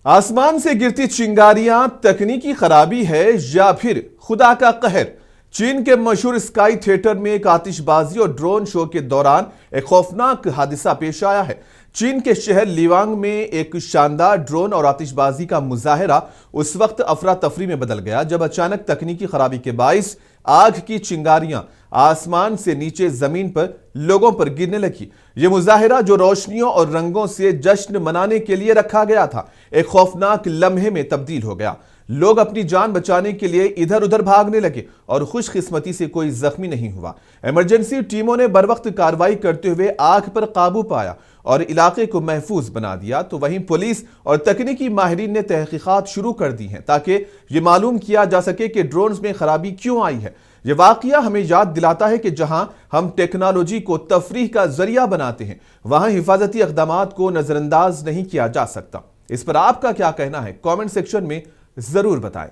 आसमान से गिरती चिंगारियां तकनीकी खराबी है या फिर खुदा का कहर। चीन के मशहूर स्काई थिएटर में एक आतिशबाजी और ड्रोन शो के दौरान एक खौफनाक हादसा पेश आया है। चीन के शहर लिवांग में एक शानदार ड्रोन और आतिशबाजी का मुजाहरा उस वक्त अफरा तफरी में बदल गया जब अचानक तकनीकी खराबी के बाइस आग की चिंगारियां आसमान से नीचे जमीन पर लोगों पर गिरने लगी। यह मुजाहिरा जो रोशनियों और रंगों से जश्न मनाने के लिए रखा गया था, एक खौफनाक लम्हे में तब्दील हो गया। लोग अपनी जान बचाने के लिए इधर उधर भागने लगे और खुशकिस्मती से कोई जख्मी नहीं हुआ। इमरजेंसी टीमों ने बरवक्त कार्रवाई करते हुए आग पर काबू पाया और इलाके को महफूज बना दिया। तो वहीं पुलिस और तकनीकी माहिरीन ने तहकीकात शुरू कर दी हैं ताकि ये मालूम किया जा सके कि ड्रोन्स में खराबी क्यों आई है। ये वाकया हमें याद दिलाता है कि जहां हम टेक्नोलॉजी को तफरीह का जरिया बनाते हैं, वहां हिफाजती इक़दामात को नजरअंदाज नहीं किया जा सकता। इस पर आपका क्या कहना है? कमेंट सेक्शन में जरूर बताएं।